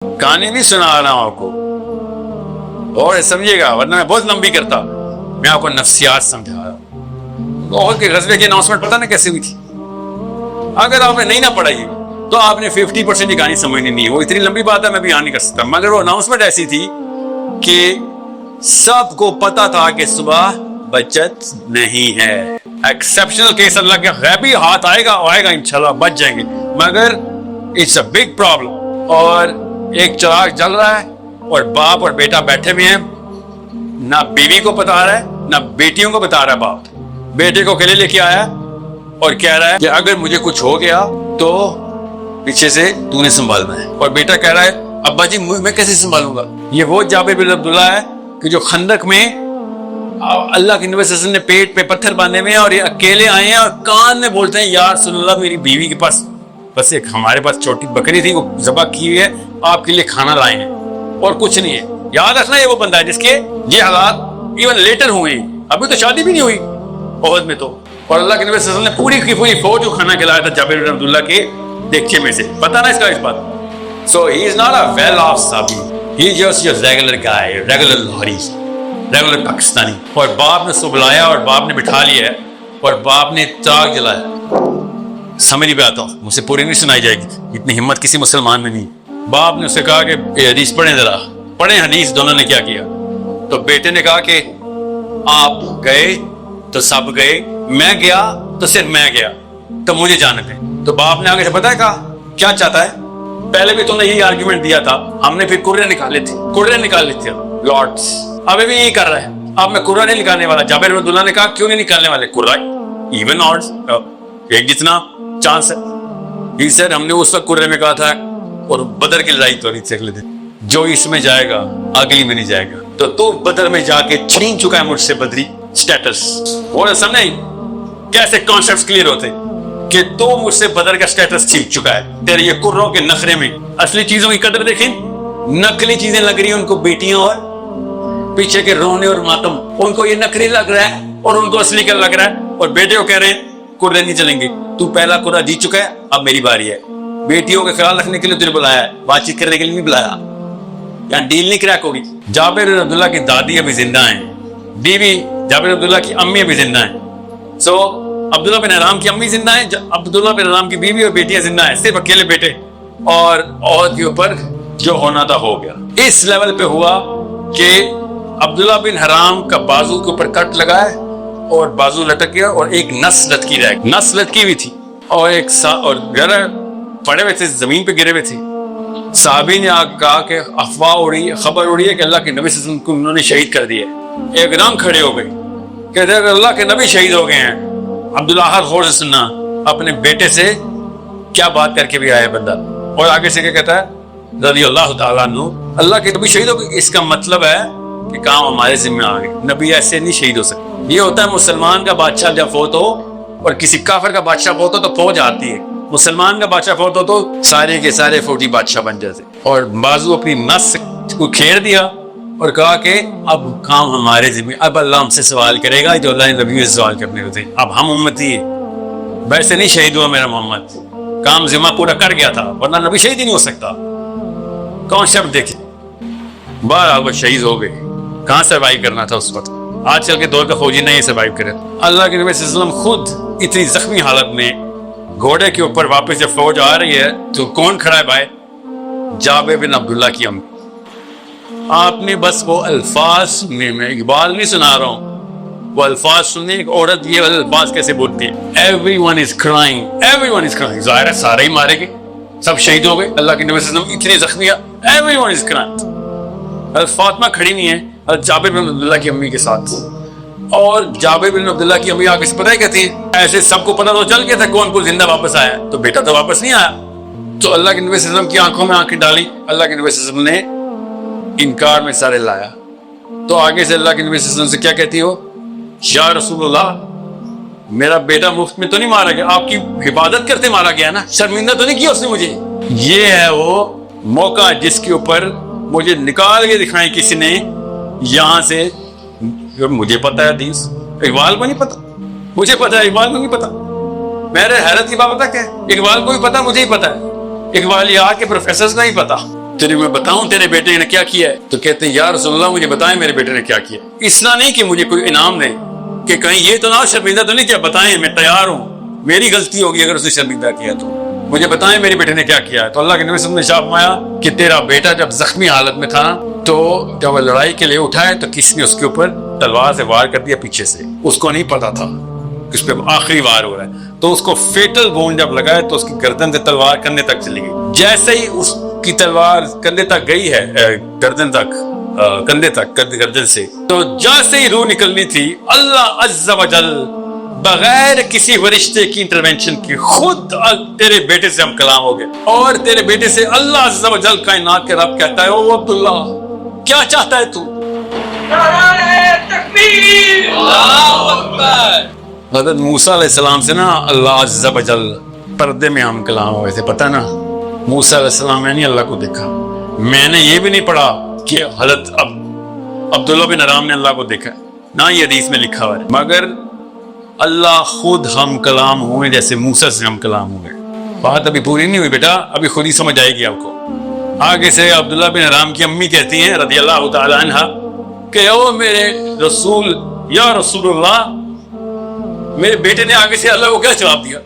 کہانی بھی سنا رہا ہوں آپ کو اور سمجھیے گا، ورنہ میں بہت لمبی کرتا. میں آپ کو نفسیات سمجھا رہا ہوں. لاہور کے غزوے کی اناؤنسمنٹ پتہ نا کیسے ہوئی تھی؟ اگر آپ نے نہیں نہ پڑھائی تو آپ نے 50% کی کہانی سمجھنی نہیں ہے. وہ اتنی لمبی بات ہے میں بیان نہیں کر سکتا، مگر وہ اناؤنسمنٹ ایسی تھی کہ سب کو پتا تھا کہ صبح بچت نہیں ہے. ایکسپشنل کیس اللہ کے غیبی ہاتھ آئے گا انشاءاللہ بچ جائیں گے، مگر اٹس اے بگ پرابلم. اور ایک چراغ جل رہا ہے اور باپ اور بیٹا بیٹھے ہوئے ہیں، نہ بیوی کو بتا رہا ہے نہ بیٹیوں کو بتا رہا ہے. باپ بیٹے کو اکیلے لے کے آیا اور کہہ رہا ہے کہ اگر مجھے کچھ ہو گیا تو پیچھے سے تو نے سنبھالنا ہے. اور بیٹا کہہ رہا ہے ابا جی میں کیسے سنبھالوں گا؟ یہ وہ جابر بن عبداللہ ہے کہ جو خندق میں اللہ کے نبی صلی اللہ علیہ وسلم نے پیٹ پہ پتھر باندھے ہوئے ہیں اور یہ اکیلے آئے ہیں اور کان میں بولتے ہیں یا رسول اللہ میری بیوی کے پاس بس ایک ہمارے پاس چھوٹی بکری تھی وہ ذبح کی ہوئی ہے، آپ کے لیے کھانا لائے ہیں اور کچھ نہیں ہے. یاد رکھنا یہ وہ بندہ ہے جس کے یہ حالات ایون لیٹر ہوئے ہیں، ابھی تو شادی بھی نہیں ہوئی احد میں تو. اور اللہ کے نبی صلی اللہ علیہ وسلم نے پوری کی پوری فوج کو کھانا کھلایا تھا جابر بن عبداللہ کے دیکھے میں سے. پتہ نا اس کا اس بات. So he is not a well-off Sabi. He is just your regular guy, regular Lahori, regular Pakistani. اور باپ نے اس کو بلایا اور باپ نے بٹھا لیا ہے اور باپ نے چراغ جلایا. سمجھ نہیں پہ آتا ہوں، مجھ سے پوری نہیں سنائی جائے گی، اتنی ہمت کسی مسلمان میں نہیں. باپ نے اس سے کہا کہ حدیث پڑھیں ذرا، پڑھیں حدیث. دونوں نے کیا کیا؟ تو بیٹے نے کہا کہ آپ گئے تو سب گئے، میں گیا تو صرف میں گیا تو مجھے جانے دیں. تو باپ نے آگے سے پتا ہے کہا کیا چاہتا ہے؟ پہلے بھی تو نے یہی آرگیومنٹ دیا تھا، ہم نے پھر کرے نکالے تھے لارڈس. ابھی بھی یہی کر رہا ہے، اب میں کرا نہیں نکالنے والا. جابر بن عبداللہ نے کہا کیوں نہیں نکالنے والے؟ کرا ایون لارڈس ایک جتنا چانس ہے. یہ سر ہم نے اس وقت کرے میں کہا تھا اور بدر کی لڑائی تو نہیں تھی اگلے دن، جو اس میں جائے گا اگلی میں نہیں جائے گا. تو بدر میں جا کے چھین چکا ہے مجھ سے بدری سٹیٹس. اور سمجھے کیسے کانسیپٹس کلیئر ہوتے کہ تو مجھ سے بدر کا سٹیٹس چھین چکا ہے تیرے یہ کروں کے نخرے میں. اصلی چیزوں کی قدر دیکھیں، نقلی چیزیں لگ رہی ہیں ان کو بیٹیاں اور پیچھے کے رونے اور ماتم، ان کو یہ نقلی لگ رہا ہے اور ان کو اصلی کا لگ رہا ہے. اور بیٹے کو کہہ رہے ہیں کرے نہیں چلیں گے، تو پہلا کرا جیت چکا ہے اب میری باری ہے. بیٹیوں کا خیال رکھنے کے لیے تجھے بلایا ہے، بات چیت کرنے کے لیے نہیں بلایا. یہاں ڈیل نہیں کریک ہوگی. جابر بن عبداللہ کی دادی ابھی زندہ ہیں، بیوی جابر بن عبداللہ کی امی ابھی زندہ ہیں. سو عبداللہ بن حرام کی امی زندہ ہیں، عبداللہ بن حرام کی بیوی اور بیٹیاں زندہ ہیں، صرف اکیلے بیٹے. اور عہد کے اوپر جو ہونا تھا ہو گیا. اس لیول پہ ہوا کہ عبداللہ بن حرام کا بازو کے اوپر کٹ لگا ہے اور بازو لٹک گیا اور ایک نس لٹکی رہ گئی، نس لٹکی ہوئی تھی اور ایک اور پڑے ہوئے تھے، زمین پہ گرے ہوئے تھے. صحابی نے آ کہا کہ افواہ اڑی، خبر اڑی ہے کہ اللہ کے نبی صلی اللہ علیہ وسلم کو انہوں نے شہید کر دیا. ایک دم کھڑے ہو گئے کہ اللہ کے نبی شہید ہو گئے ہیں. عبداللہ ہر غور سے سننا، اپنے بیٹے سے کیا بات کر کے بھی آیا بندہ. اور آگے سے کیا کہتا ہے رضی اللہ تعالیٰ عنہ، اللہ کے نبی شہید ہو گئے. اس کا مطلب ہے کہ کام ہمارے ذمہ آ گئے. نبی ایسے نہیں شہید ہو سکتے. یہ ہوتا ہے مسلمان کا بادشاہ جب فوت ہو اور کسی کافر کا بادشاہ فوت ہو تو فوج آتی ہے، مسلمان کا بادشاہ فوت ہو تو سارے کے سارے فوٹی بادشاہ بن جاتے. اور بازو اپنی نس کو کھیر دیا اور کہا کہ اب کام ہمارے ذمہ، اب اللہ ہم سے سوال کرے گا جو اللہ نے نبی سے سوال کرنے ہوتے. اب ہم امتی ہیں، ویسے نہیں شہید ہوا میرا محمد، کام ذمہ پورا کر گیا تھا ورنہ نبی شہید ہی نہیں ہو سکتا. کانسیپٹ دیکھیں، بہرحال وہ شہید ہو گئے. کہاں سروائیو کرنا تھا اس وقت؟ آج کل کے دور کا فوجی نہیں سروائیو کرے. اللہ کے نبی صلی اللہ علیہ وسلم خود اتنی زخمی حالت میں گھوڑے کے اوپر واپس جب فوج آ رہی ہے تو کون کھڑا ہے بھائی؟ جابر بن عبداللہ کی امی. آپ نے بس وہ الفاظ سننے میں، اقبال نہیں سنا رہا ہوں، وہ الفاظ سننے ایک عورت یہ الفاظ کیسے بولتی ہے؟ everyone is crying, everyone is crying. ظاہر ہے سارے ہی مارے گئے، سب شہید ہو گئے. اللہ کے نبی صلی اللہ علیہ وسلم اتنے زخمی ہے، everyone is crying. فاطمہ کھڑی نہیں ہے جابر بن عبداللہ کی امی کے ساتھ. اور جابر بن عبداللہ کی امی آگے سے پتہ ہے کہتی ہے ایسے سب کو پتہ تو چل گیا تھا کون کو زندہ واپس آیا، تو بیٹا تو واپس نہیں آیا. تو اللہ کے نبی صلی اللہ علیہ وسلم کی آنکھوں میں آنکھیں ڈالی. اللہ کے نبی صلی اللہ علیہ وسلم نے انکار میں سارے لایا. تو آگے سے اللہ کے نبی صلی اللہ علیہ وسلم سے کیا کہتی ہو؟ یا رسول اللہ میرا بیٹا مفت میں تو نہیں مارا گیا، آپ کی حفاظت کرتے مارا گیا نا، شرمندہ تو نہیں کیا اس نے مجھے. یہ ہے وہ موقع جس کے اوپر مجھے نکال کے دکھائیں کسی نے یہاں سے. مجھے پتا ہے حدیث، اقبال کو نہیں پتا، مجھے پتا ہے اقبال کو نہیں پتا. میرے حیرت کی بات پتا کیا ہے؟ اقبال کو بھی پتا، مجھے ہی پتا ہے. اقبالیات کے پروفیسرز کو نہیں پتا. تیرے میں بتاؤں تیرے بیٹے نے کیا کیا ہے؟ تو کہتے ہیں یا رسول اللہ مجھے بتائیں میرے بیٹے نے کیا کیا. اس طرح نہیں کہ مجھے کوئی انعام دے کہ کہیں یہ تو نہ شرمندہ تو نہیں کیا، بتائیں میں تیار ہوں، میری غلطی ہوگی اگر اس نے شرمندہ کیا تو مجھے بتائیں میرے بیٹے نے کیا کیا ہے. تو اللہ کے نبی صلی اللہ علیہ وسلم نے فرمایا کہ تیرا بیٹا جب زخمی حالت میں تھا تو جب وہ لڑائی کے لیے اٹھائے تو کسی نے اس کے اوپر تلوار سے وار کر دیا پیچھے سے. اس کو نہیں پتا تھا کہ اس پہ آخری وار ہو رہا ہے، تو اس کو فیٹل وونڈ جب لگائے تو اس کی گردن سے تلوار کندھے تک چلی گئی. جیسے ہی اس کی تلوار کندھے تک گئی ہے، گردن تک، کندھے تک گردن سے، تو جیسے ہی روح نکلنی تھی اللہ عز و جل بغیر کسی فرشتے کی انٹرونشن کی خود تیرے بیٹے سے ہم کلام ہو گئے. اور تیرے بیٹے سے اللہ عز و جل کائنات کے رب کہتا ہے او عبداللہ کیا چاہتا ہے تو؟ تکبیر، اللہ اکبر. حضرت موسیٰ علیہ السلام سے نا اللہ عز و جل پردے میں ہم کلام ہوئے تھے. پتہ نا موسیٰ علیہ السلام میں نہیں اللہ کو دیکھا، میں نے یہ بھی نہیں پڑھا کہ حضرت عبداللہ بن حرام نے اللہ کو دیکھا، نہ یہ حدیث میں لکھا ہوا ہے، مگر اللہ خود ہم کلام ہوئے جیسے موسیٰ سے ہم کلام ہوئے. بات ابھی پوری نہیں ہوئی بیٹا، ابھی خود ہی سمجھ آئے گی آپ کو. آگے سے عبداللہ بن حرام کی امی کہتی ہیں رضی اللہ تعالی عنہ کہ او میرے رسول یا رسول اللہ، میرے بیٹے نے آگے سے اللہ کو کیا جواب دیا؟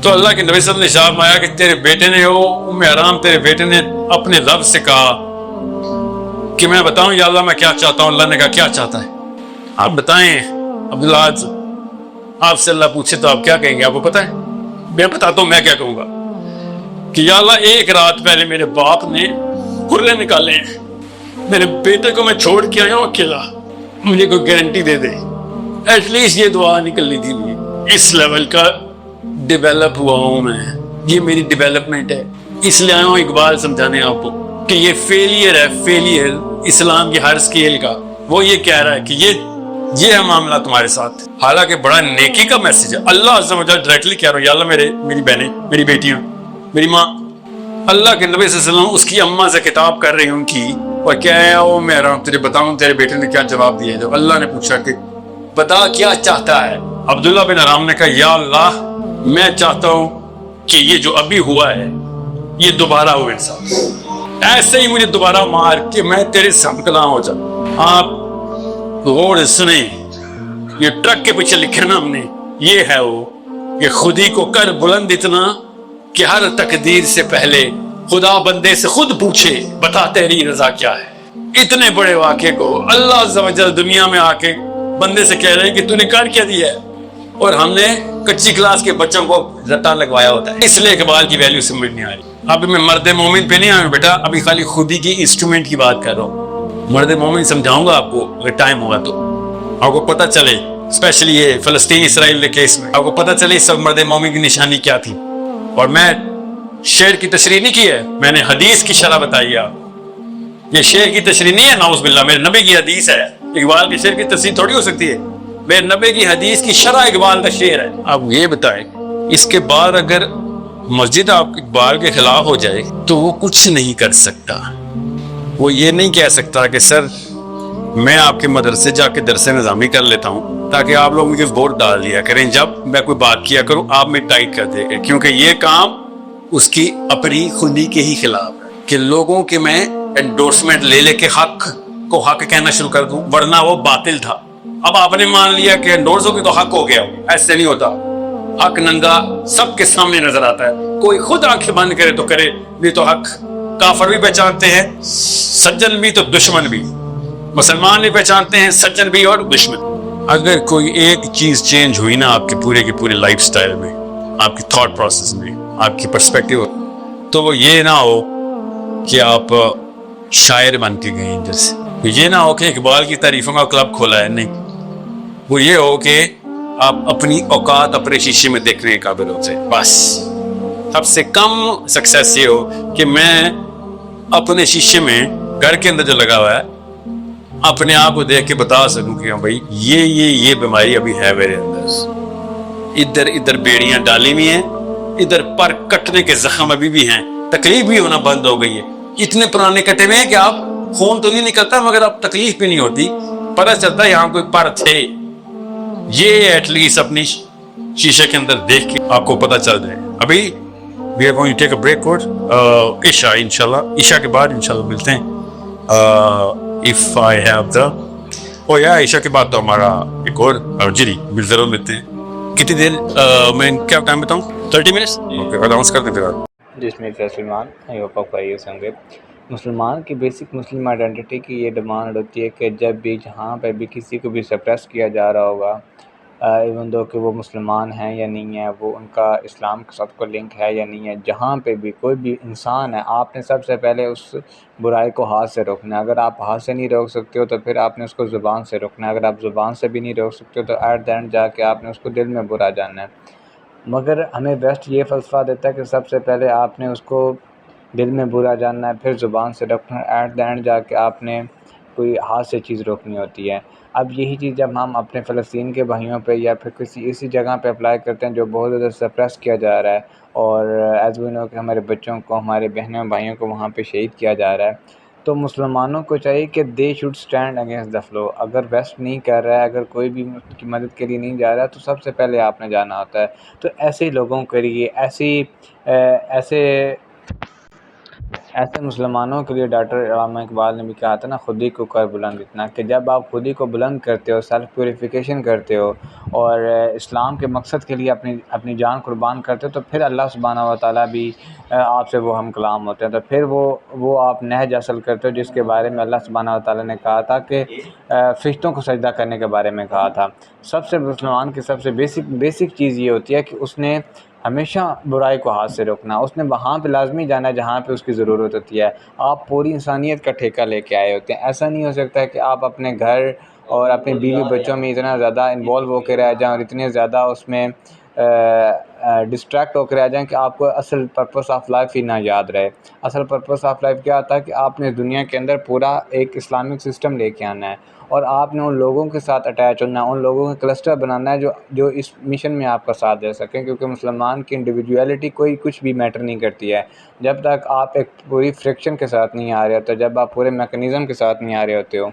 تو اللہ کے نبی صلی اللہ علیہ وسلم نے فرمایا کہ تیرے بیٹے نے ام حرام تیرے بیٹے نے اپنے لفظ سے کہا کہ میں بتاؤں یا اللہ میں کیا چاہتا ہوں. اللہ نے کہا کیا چاہتا ہے؟ آپ بتائیں عبداللہ، آپ سے اللہ پوچھے تو آپ کیا کہیں گے؟ آپ کو پتہ ہے؟ میں بتاتا ہوں میں کیا کہوں گا کہ یا اللہ ایک رات پہلے میرے باپ نے کھرے نکالے ہیں، میرے بیٹے کو میں چھوڑ کے آیا ہوں اکیلا، مجھے کوئی گارنٹی دے دے. ایٹ لیسٹ یہ دعا نکلنی تھی. اس لیول کا ڈیولپ ہوا ہوں میں، یہ میری ڈیولپمنٹ ہے. اس لیے آیا ہوں اقبال سمجھانے آپ کو کہ یہ فیلئر ہے، فیلئر اسلام کی ہر سکیل کا. وہ یہ کہہ رہا ہے کہ یہ ہے معاملہ تمہارے ساتھ، حالانکہ بڑا نیکی کا میسج ہے. اللہ عز و جل ڈائریکٹلی کہہ رہا ہوں یا اللہ میری بہنیں، میری بیٹیاں، میری ماں. اللہ کے نبی صلی اللہ علیہ وسلم اس کی اماں سے خطاب کر رہے ہیں ان کی، اور کیا ہے او میرا تجھے بتاؤں تیرے بیٹے نے کیا جواب دیا. جب اللہ نے پوچھا کہ بتا کیا چاہتا ہے، عبداللہ بن حرام نے کہا یا اللہ میں چاہتا ہوں کہ یہ جو ابھی ہوا ہے یہ دوبارہ ہو انسان، ایسے ہی مجھے دوبارہ مار کہ میں تیرے سے ہم کلام ہو جاؤں. آپ غور سنیں، یہ ٹرک کے پیچھے لکھے نا ہم نے، یہ ہے وہ کہ خودی کو کر بلند اتنا کہ ہر تقدیر سے پہلے خدا بندے سے خود پوچھے بتا تیری رضا کیا ہے. اتنے بڑے واقعے کو اللہ عز و جل دنیا میں آ کے بندے سے کہہ رہے ہیں کہ تو نے کر کیا دیا ہے، اور ہم نے کچی کلاس کے بچوں کو رٹا لگوایا ہوتا ہے. اس لیے اقبال کی ویلیو سمجھ نہیں آ رہی. اب میں مرد مومن پہ نہیں آیا بیٹا، ابھی خالی خودی کی انسٹرومنٹ کی بات کر رہا ہوں. مرد مومن سمجھاؤں گا آپ کو اگر ٹائم ہوگا تو، آپ کو پتہ چلے اسپیشلی یہ فلسطین اسرائیل کے کیس میں آپ کو پتہ چلے سب مرد مومن کی نشانی کیا تھی. اور میں شعر کی تشریح نہیں کی ہے، میں نے حدیث کی شرح بتائی ہے. آپ یہ شعر کی تشریح نہیں ہے، نعوذ باللہ، میرے نبی کی حدیث ہے. اقبال کے شعر کی تشریح تھوڑی ہو سکتی ہے، میرے نبی کی حدیث کی شرح اقبال کا شعر ہے. آپ یہ بتائیں اس کے بعد اگر مسجد آپ اقبال کے خلاف ہو جائے تو وہ کچھ نہیں کر سکتا. وہ یہ نہیں کہہ سکتا کہ سر میں آپ کے مدرسے جا کے درس نظامی کر لیتا ہوں تاکہ آپ لوگ مجھے ووٹ ڈال دیا کریں جب میں کوئی بات کیا کروں آپ میں ٹائٹ کر دے گا، کیونکہ یہ کام اس کی اپنی خودی کے ہی خلاف ہے کہ لوگوں کے میں انڈورسمنٹ لے کے حق کو حق کہنا شروع کر دوں، ورنہ وہ باطل تھا. اب آپ نے مان لیا کہ انڈورس ہو کے تو حق ہو گیا. ایسے نہیں ہوتا. حق ننگا سب کے سامنے نظر آتا ہے، کوئی خود آنکھیں بند کرے تو کرے، نہیں تو حق کافر بھی پہچانتے ہیں، سجن بھی تو دشمن بھی، مسلمان بھی پہچانتے ہیں، سجن بھی اور دشمن. اگر کوئی ایک چیز چینج ہوئی نا آپ کے پورے لائف سٹائل میں، آپ کی تھاٹ پروسیس میں، آپ کی پرسپیکٹیو، تو وہ یہ نہ ہو کہ آپ شاعر بن کے گئے ادھر سے. یہ نہ ہو کہ اقبال کی تعریفوں کا کلب کھولا ہے، نہیں. وہ یہ ہو کہ آپ اپنی اوقات اپنے شیشے میں دیکھنے کے قابل ہوتے. بس سب سے کم سکسیس یہ ہو کہ میں اپنے شیشے میں گھر کے اندر جو لگا ہوا ہے اپنے آپ کو دیکھ کے بتا سکوں کہ بھائی یہ بیماری ابھی ہے میرے اندر. ادھر بیڑیاں ڈالی ہوئی ہیں، ادھر پر کٹنے کے زخم ابھی بھی ہیں، تکلیف بھی ہونا بند ہو گئی ہے. اتنے پرانے کٹے ہوئے ہیں کہ آپ خون تو نہیں نکلتا مگر اب تکلیف بھی نہیں ہوتی، پتہ چلتا ہے یہاں کوئی پر تھے. یہ ایٹ لیسٹ اپنی شیشے کے اندر دیکھ کے آپ کو پتہ چل جائے. ابھی We are going to take a break اور عشاء انشاءاللہ عشاء کے بعد انشاءاللہ ملتے ہیں. If I have the یا عشاء کے بعد تو ہمارا ایک اور جی ضرور لیتے ہیں. کتنی دیر میں کیا ٹائم بتاؤں؟ 30 منٹس. اوکے اناؤنس کر دیں پھر آپ. جس میں سلمان مسلمان کی بیسک مسلم آئیڈینٹی کی یہ ڈیمانڈ ہوتی ہے کہ جب بھی جہاں پہ بھی کسی کو بھی سپریس کیا جا رہا ہوگا، ایون دو کہ وہ مسلمان ہیں یا نہیں ہیں، وہ ان کا اسلام کے ساتھ کوئی لنک ہے یا نہیں ہے، جہاں پہ بھی کوئی بھی انسان ہے، آپ نے سب سے پہلے اس برائی کو ہاتھ سے روکنا ہے. اگر آپ ہاتھ سے نہیں روک سکتے ہو تو پھر آپ نے اس کو زبان سے روکنا ہے. اگر آپ زبان سے بھی نہیں روک سکتے ہو تو ایٹ دی اینڈ جا کے آپ نے اس کو دل میں برا جاننا ہے. مگر ہمیں ویسٹ یہ فلسفہ دیتا ہے کہ سب سے پہلے آپ نے اس کو دل میں برا جاننا ہے، پھر زبان سے رکھنا ہے، ایٹ دی اینڈ جا کے آپ نے کوئی ہاتھ سے چیز روکنی ہوتی ہے. اب یہی چیز جب ہم اپنے فلسطین کے بھائیوں پہ یا پھر کسی ایسی جگہ پہ اپلائی کرتے ہیں جو بہت زیادہ سپریس کیا جا رہا ہے، اور ایز وی نو کہ ہمارے بچوں کو، ہمارے بہنوں بھائیوں کو وہاں پہ شہید کیا جا رہا ہے، تو مسلمانوں کو چاہیے کہ they should stand against the flow. اگر ویسٹ نہیں کر رہا ہے، اگر کوئی بھی اس کی مدد کے لیے نہیں جا رہا، تو سب سے پہلے آپ نے جانا ہوتا ہے. تو ایسے لوگوں کے لیے ایسے مسلمانوں کے لیے ڈاکٹر علامہ اقبال نے بھی کہا تھا نا، خود ہی کو کر بلند اتنا، کہ جب آپ خود ہی کو بلند کرتے ہو، سیلف پیوریفیکیشن کرتے ہو اور اسلام کے مقصد کے لیے اپنی جان قربان کرتے ہو، تو پھر اللہ سبحانہ و تعالیٰ بھی آپ سے وہ ہم کلام ہوتے ہیں. تو پھر وہ آپ نہج حاصل کرتے ہو جس کے بارے میں اللہ سبحانہ و تعالیٰ نے کہا تھا کہ فرشتوں کو سجدہ کرنے کے بارے میں کہا تھا. سب سے مسلمان کی سب سے بیسک چیز یہ ہوتی ہے کہ اس نے ہمیشہ برائی کو ہاتھ سے روکنا. اس نے وہاں پہ لازمی جانا ہے جہاں پہ اس کی ضرورت ہوتی ہے. آپ پوری انسانیت کا ٹھیکہ لے کے آئے ہوتے ہیں. ایسا نہیں ہو سکتا ہے کہ آپ اپنے گھر اور اپنے بیوی بچوں میں اتنا زیادہ انوالو ہو کے رہ جائیں اور اتنے زیادہ اس میں ڈسٹریکٹ ہو کے رہ جائیں کہ آپ کو اصل پرپس آف لائف ہی نہ یاد رہے. اصل پرپس آف لائف کیا آتا ہے کہ آپ نے دنیا کے اندر پورا ایک اسلامک سسٹم لے کے آنا ہے، اور آپ نے ان لوگوں کے ساتھ اٹیچ ہونا ہے، ان لوگوں کا کلسٹر بنانا ہے جو اس مشن میں آپ کا ساتھ دے سکیں. کیونکہ مسلمان کی انڈیویجویلٹی کوئی کچھ بھی میٹر نہیں کرتی ہے جب تک آپ ایک پوری فریکشن کے ساتھ نہیں آ رہے ہوتے، جب آپ پورے میکنزم کے ساتھ نہیں آ رہے ہوتے ہو.